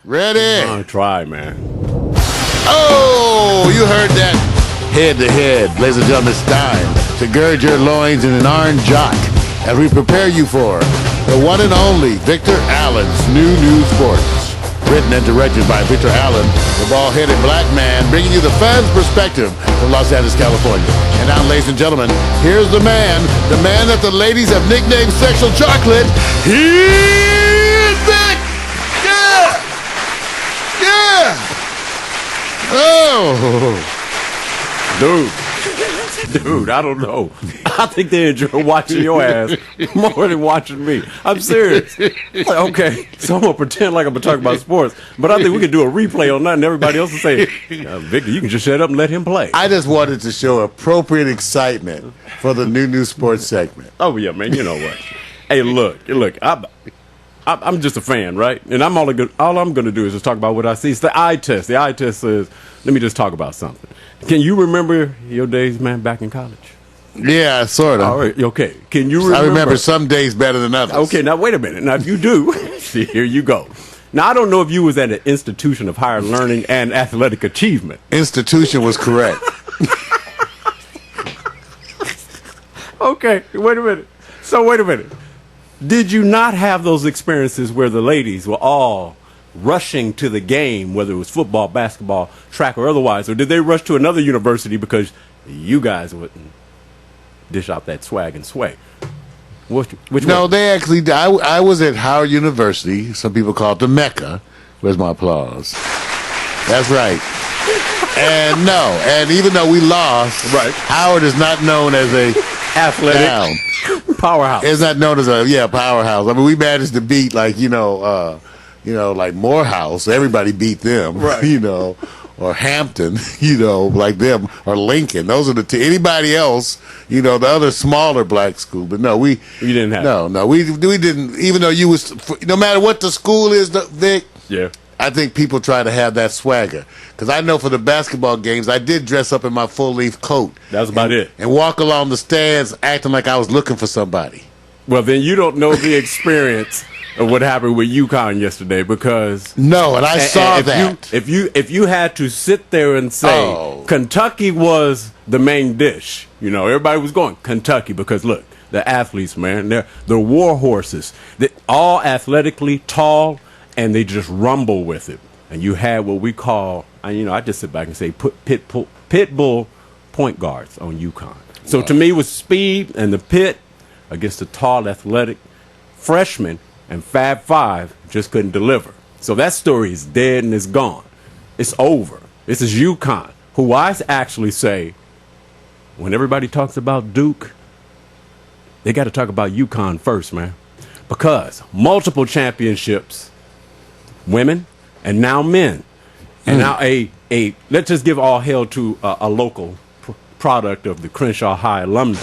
Ready? I'll try, man. Oh, you heard that? Head to head, ladies and gentlemen, it's time to gird your loins in an iron jock as we prepare you for the one and only Victor Allen's new Sportz. Written and directed by Victor Allen, the ball-headed black man, bringing you the fans' perspective from Los Angeles, California. And now, ladies and gentlemen, here's the man that the ladies have nicknamed Sexual Chocolate. Here's Vic! Yeah! Oh, Dude, I don't know. I think they enjoy watching your ass more than watching me. I'm serious. Like, okay, so I'm going to pretend like I'm going to talk about sports, but I think we could do a replay on that and everybody else will say, Victor, you can just shut up and let him play. I just wanted to show appropriate excitement for the new sports segment. Oh, yeah, man, you know what? Hey, look, I'm just a fan, right? And all I'm going to do is just talk about what I see. It's the eye test. The eye test says, let me just talk about something. Can you remember your days, man, back in college? Yeah, sort of. All right, okay. Can you remember? I remember some days better than others. Okay, now wait a minute. Now, if you do, see, here you go. Now, I don't know if you was at an institution of higher learning and athletic achievement. Institution was correct. Okay, wait a minute. So, wait a minute. Did you not have those experiences where the ladies were all rushing to the game, whether it was football, basketball, track, or otherwise? Or did they rush to another university because you guys wouldn't dish out that swag and sway? Which no, one? they actually, I was at Howard University. Some people call it the Mecca. Where's my applause? That's right. And even though we lost, right, Howard is not known as a athletic powerhouse. It's not known as a powerhouse. I mean, we managed to beat like like Morehouse. Everybody beat them, right? Or Hampton, like them, or Lincoln. Those are the two. Anybody else, the other smaller black school. But no, we didn't have. No, we didn't. Even though you was, no matter what the school is, Vic. Yeah. I think people try to have that swagger. Because I know for the basketball games, I did dress up in my full-leaf coat. That's about it. And walk along the stands acting like I was looking for somebody. Well, then you don't know the experience of what happened with UCONN yesterday, because... No, and I saw that. If you had to sit there and say Kentucky was the main dish, everybody was going Kentucky because, look, the athletes, man, they're war horses. They're all athletically tall, and they just rumble with it. And you had what we call, I just sit back and say pit bull point guards on UConn. So to me, it was speed and the pit against the tall, athletic freshmen, and Fab Five just couldn't deliver. So that story is dead and it's gone. It's over. This is UConn, who I actually say, when everybody talks about Duke, they got to talk about UConn first, man. Because multiple championships, women, and now men. And now let's just give all hail to a local product of the Crenshaw High alumni.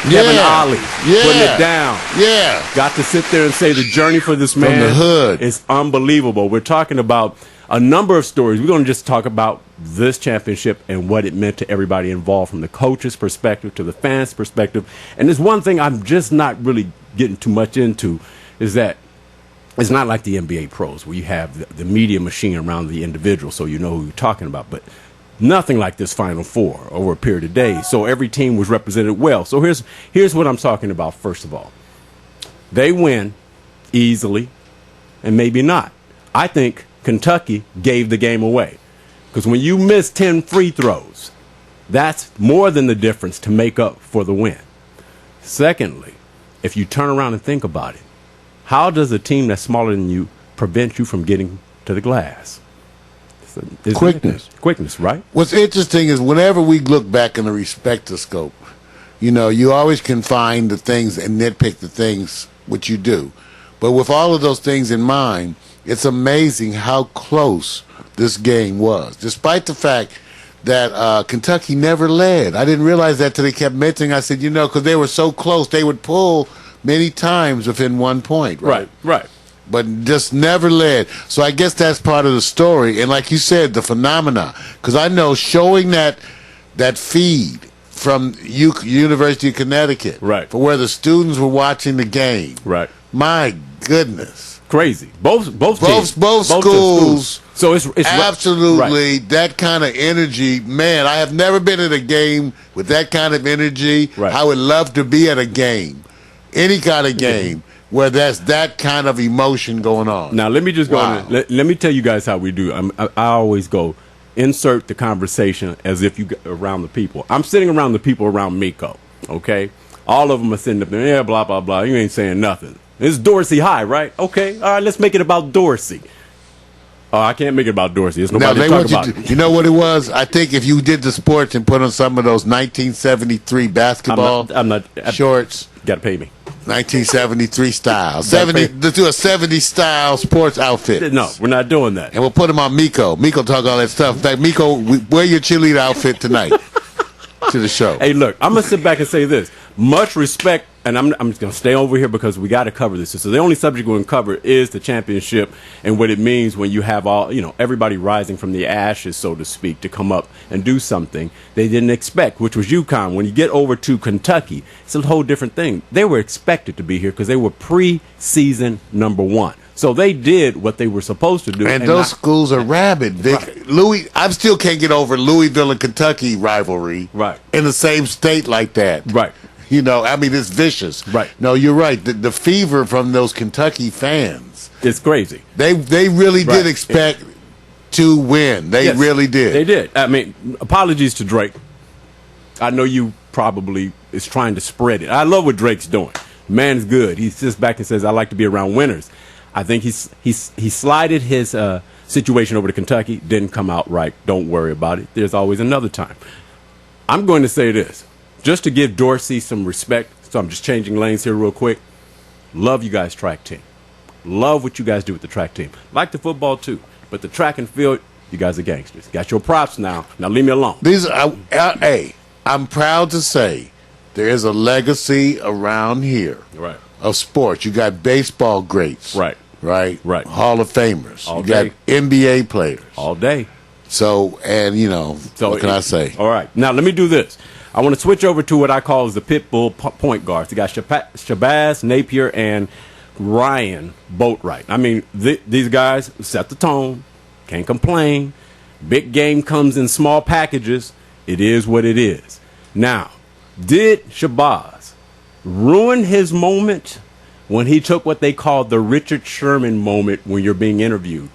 Kevin Ollie, putting it down. Yeah. Got to sit there and say the journey for this man from the hood is unbelievable. We're talking about a number of stories. We're going to just talk about this championship and what it meant to everybody involved, from the coach's perspective to the fans' perspective. And there's one thing I'm just not really getting too much into, is that it's not like the NBA pros where you have the media machine around the individual so you know who you're talking about. But nothing like this Final Four over a period of days. So every team was represented well. So here's what I'm talking about, first of all. They win easily, and maybe not. I think Kentucky gave the game away. Because when you miss 10 free throws, that's more than the difference to make up for the win. Secondly, if you turn around and think about it, how does a team that's smaller than you prevent you from getting to the glass? Quickness, right? What's interesting is whenever we look back in the respectoscope, you always can find the things and nitpick the things which you do. But with all of those things in mind, it's amazing how close this game was, despite the fact that Kentucky never led. I didn't realize that till they kept mentioning. I said, because they were so close, they would pull many times within 1 point. Right. But just never led. So I guess that's part of the story. And like you said, the phenomena. Because I know showing that feed from University of Connecticut, right, for where the students were watching the game, right. My goodness. Crazy. Both schools. So it's absolutely right. That kind of energy. Man, I have never been at a game with that kind of energy. Right. I would love to be at a game, any kind of game, where there's that kind of emotion going on. Now, let me just go on. Let me tell you guys how we do. I always go insert the conversation as if you around the people. I'm sitting around the people around Miko, okay? All of them are sitting up there, yeah, blah, blah, blah. You ain't saying nothing. It's Dorsey High, right? Okay, all right, let's make it about Dorsey. Oh, I can't make it about Dorsey. It's nobody to talk about. You know what it was? I think if you did the sports and put on some of those 1973 basketball shorts. Got to pay me. 1973 style. Let's do a 70s style sports outfit. No, we're not doing that. And we'll put them on Miko. Miko talk all that stuff. In fact, Miko, wear your cheerleader outfit tonight to the show. Hey, look, I'm going to sit back and say this. Much respect, and I'm just going to stay over here because we got to cover this. So the only subject we're going to cover is the championship and what it means when you have everybody rising from the ashes, so to speak, to come up and do something they didn't expect, which was UConn. When you get over to Kentucky, it's a whole different thing. They were expected to be here because they were preseason number one. So they did what they were supposed to do. And those schools are rabid, Vic. Right. I still can't get over Louisville and Kentucky rivalry. Right. In the same state like that. Right. You know, I mean, it's vicious. Right. No, you're right. The fever from those Kentucky fans. It's crazy. They really did expect to win. They really did. They did. I mean, apologies to Drake. I know you probably is trying to spread it. I love what Drake's doing. Man's good. He sits back and says, I like to be around winners. I think he slided his situation over to Kentucky. Didn't come out right. Don't worry about it. There's always another time. I'm going to say this. Just to give Dorsey some respect, so I'm just changing lanes here real quick. Love you guys' track team. Love what you guys do with the track team. Like the football, too. But the track and field, you guys are gangsters. Got your props now. Now leave me alone. I'm proud to say there is a legacy around here of sports. You got baseball greats. Right. Hall of Famers. All you day. got NBA players. All day. So, and, what can I say? All right. Now, let me do this. I want to switch over to what I call as the pit bull point guards. You got Shabazz, Napier, and Ryan Boatwright. I mean, these guys set the tone. Can't complain. Big game comes in small packages. It is what it is. Now, did Shabazz ruin his moment when he took what they call the Richard Sherman moment when you're being interviewed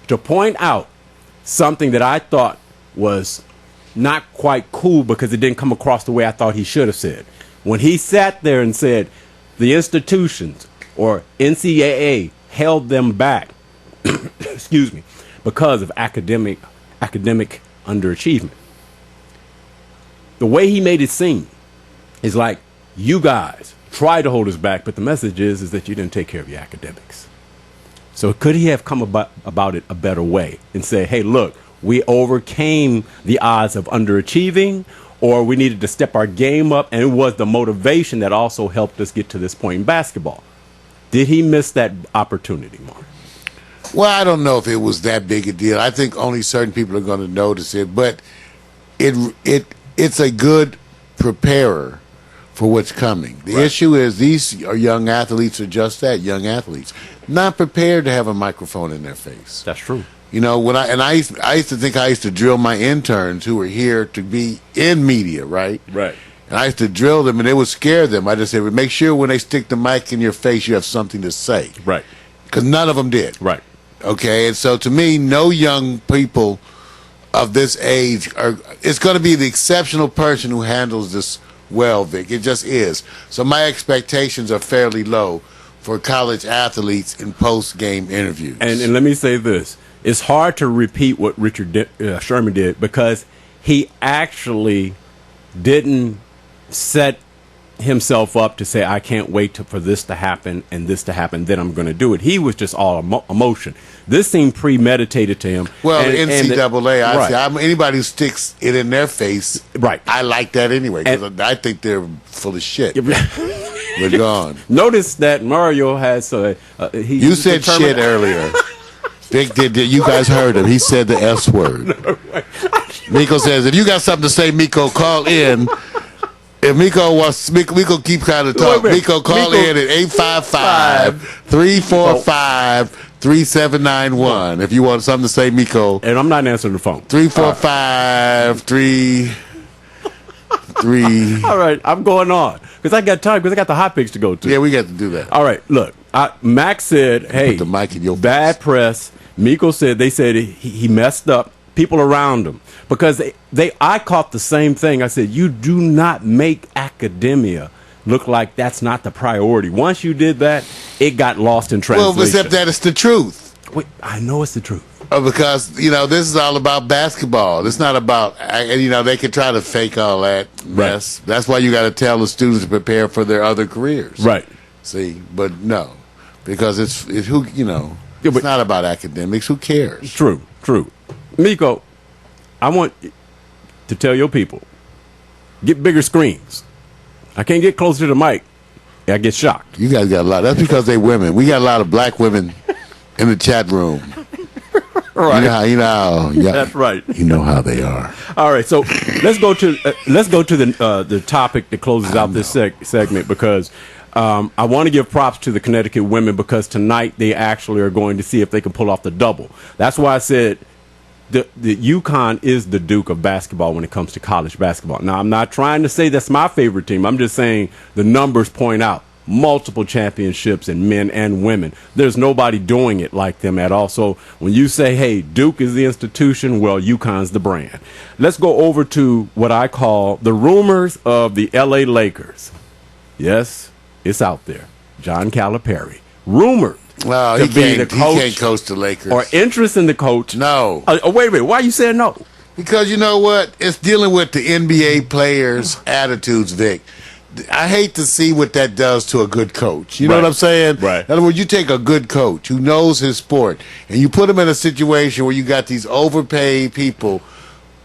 to point out something that I thought was not quite cool because it didn't come across the way I thought he should have said. When he sat there and said the institutions or NCAA held them back, excuse me, because of academic underachievement. The way he made it seem is like, you guys tried to hold us back, but the message is that you didn't take care of your academics. So could he have come about it a better way and say, hey, look, we overcame the odds of underachieving, or we needed to step our game up, and it was the motivation that also helped us get to this point in basketball. Did he miss that opportunity, Mark? Well, I don't know if it was that big a deal. I think only certain people are going to notice it, but it's a good preparer for what's coming. The issue is these are young athletes, are just that, young athletes, not prepared to have a microphone in their face. That's true. You know, I used to think I used to drill my interns who were here to be in media, right? Right. And I used to drill them, and it would scare them. I just said, make sure when they stick the mic in your face, you have something to say. Right. Because none of them did. Right. Okay, and so to me, no young people of this age it's going to be the exceptional person who handles this well, Vic. It just is. So my expectations are fairly low for college athletes in post-game interviews. And let me say this. It's hard to repeat what Richard Sherman did because he actually didn't set himself up to say, I can't wait for this to happen and this to happen, then I'm going to do it. He was just all emotion. This seemed premeditated to him. Well, NCAA, anybody who sticks it in their face, I like that anyway because I think they're full of shit. We're gone. Notice that Mario has... you said shit earlier. Vic did. You guys heard him. He said the S word. No, Miko says, if you got something to say, Miko, call in. If Miko wants, Miko keep trying to talk. Miko, call in at 855-345-3791. If you want something to say, Miko. And I'm not answering the phone. 345-3. All right, I'm going on because I got time because I got the hot picks to go to. Yeah, we got to do that. All right, look, Max said, "Hey, put the mic in your bad face. press." Miko said they said he messed up. People around him because I caught the same thing. I said you do not make academia look like that's not the priority. Once you did that, it got lost in translation. Well, except that it's the truth. Wait, I know it's the truth. Because, this is all about basketball. It's not about, they can try to fake all that mess. Right. That's why you got to tell the students to prepare for their other careers. Right. See, but no, because it's who, it's not about academics. Who cares? True. Miko, I want to tell your people, get bigger screens. I can't get closer to the mic. I get shocked. You guys got a lot. That's because they women. We got a lot of black women in the chat room. Right. You know, that's right. You know how they are. All right, so let's go to the topic that closes out this segment because I want to give props to the Connecticut women because tonight they actually are going to see if they can pull off the double. That's why I said the UConn is the Duke of basketball when it comes to college basketball. Now, I'm not trying to say that's my favorite team. I'm just saying the numbers point out multiple championships in men and women. There's nobody doing it like them at all. So when you say, hey, Duke is the institution, well, UConn's the brand. Let's go over to what I call the rumors of the LA Lakers. Yes, it's out there. John Calipari. Rumored. Well, he can't coach the Lakers. Or interest in the coach. No. Wait a minute. Why are you saying no? Because you know what? It's dealing with the NBA players' attitudes, Vic. I hate to see what that does to a good coach. You know what I'm saying? Right. In other words, you take a good coach who knows his sport, and you put him in a situation where you got these overpaid people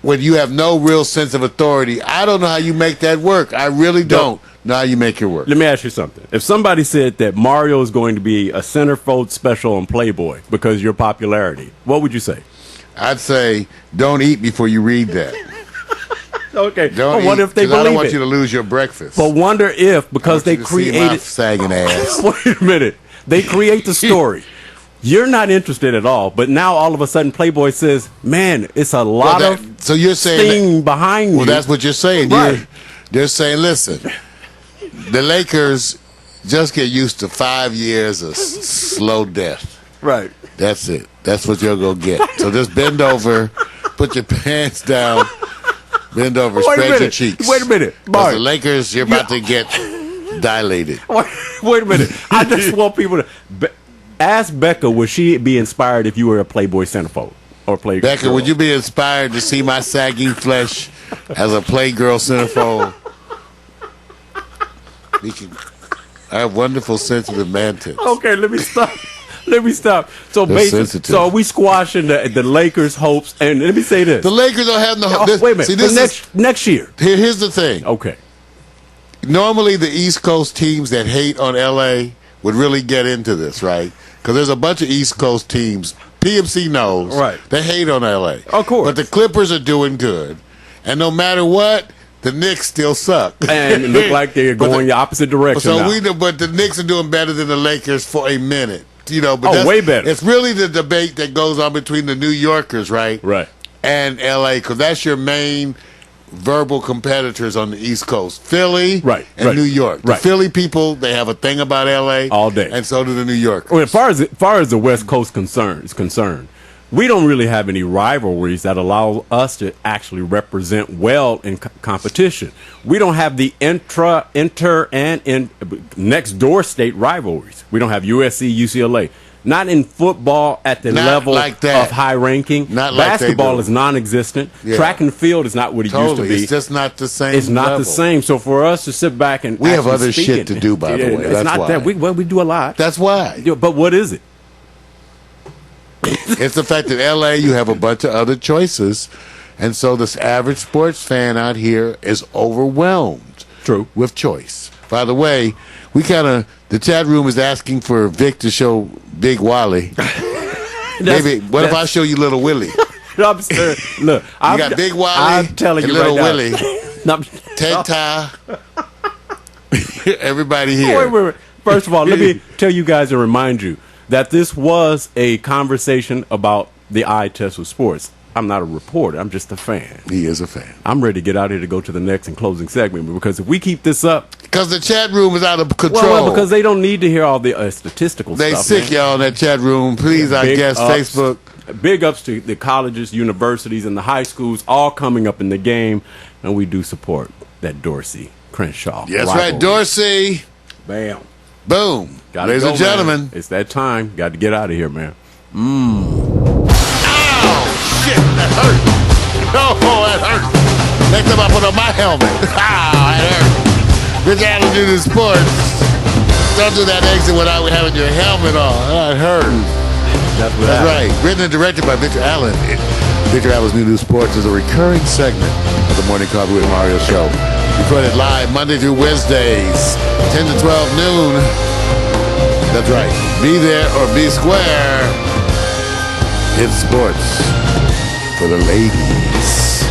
when you have no real sense of authority. I don't know how you make that work. I really don't know how you make it work. Let me ask you something. If somebody said that Mario is going to be a centerfold special on Playboy because of your popularity, what would you say? I'd say, don't eat before you read that. Okay. Don't wonder if they believe it. I don't want you to lose your breakfast. But wonder if because they created sagging ass. Wait a minute. They create the story. You're not interested at all, but now all of a sudden Playboy says, "Man, it's a lot of so you're saying steam behind you." Well, that's what you're saying. Right. They're saying, listen, the Lakers just get used to 5 years of slow death. Right. That's it. That's what you're gonna get. So just bend over, put your pants down. Bend over, spread your cheeks. Wait a minute. Because the Lakers, you're about to get dilated. Wait a minute. I just want people to ask Becca, would she be inspired if you were a Playboy centerfold? Or Playgirl? Becca, would you be inspired to see my sagging flesh as a Playgirl centerfold? I have wonderful sensitive man tits. Okay, let me stop. So basically, are we squashing the Lakers' hopes? And let me say this: the Lakers don't have no hope. Wait a minute. See, next year. Here's the thing. Okay. Normally, the East Coast teams that hate on LA would really get into this, right? Because there's a bunch of East Coast teams. PMC knows. Right. They hate on LA. Of course. But the Clippers are doing good, and no matter what, the Knicks still suck. And it look like they're going the opposite direction. But the Knicks are doing better than the Lakers for a minute. But way better. It's really the debate that goes on between the New Yorkers, right? Right. And LA, because that's your main verbal competitors on the East Coast. Philly and New York. The Philly people, they have a thing about LA. All day. And so do the New Yorkers. Well, as far as the West Coast is concerned, we don't really have any rivalries that allow us to actually represent well in competition. We don't have the inter, and next door state rivalries. We don't have USC, UCLA. Not in football at the level of high ranking. Basketball is non-existent. Yeah. Track and field is not what it used to be. It's just not the same. It's not the same. So for us to sit back and we have other shit to do, by the way. It's not that. We do a lot. That's why. But what is it? It's the fact that LA, you have a bunch of other choices, and so this average sports fan out here is overwhelmed. True. With choice. By the way, the chat room is asking for Vic to show Big Wally. Maybe what if I show you Little Willie? Look, you got Big Wally I'm telling and you Little right Willie. now. Ted Tie. Everybody here. Wait. First of all, let me tell you guys and remind you that this was a conversation about the eye test with sports. I'm not a reporter. I'm just a fan. He is a fan. I'm ready to get out here to go to the next and closing segment, because if we keep this up... Because the chat room is out of control. Well, because they don't need to hear all the statistical they stuff. They sick, y'all, in that chat room. Please, I guess, Facebook. Big ups to the colleges, universities, and the high schools all coming up in the game. And we do support that Dorsey Crenshaw. Yes, right, Dorsey. Bam. Boom. Ladies and gentlemen. Man. It's that time. Got to get out of here, man. Shit, that hurt. Oh, that hurt. Next time I put on my helmet. That hurt. Bitch, I don't do the sports. Don't do that exit without having your helmet on. That hurt. That's right. Written and directed by Victor Allen. Victor Allen's New Sports is a recurring segment of the Morning Coffee with Mario show. Recorded live Monday through Wednesdays, 10 to 12 noon. That's right. Be there or be square. It's sports for the ladies.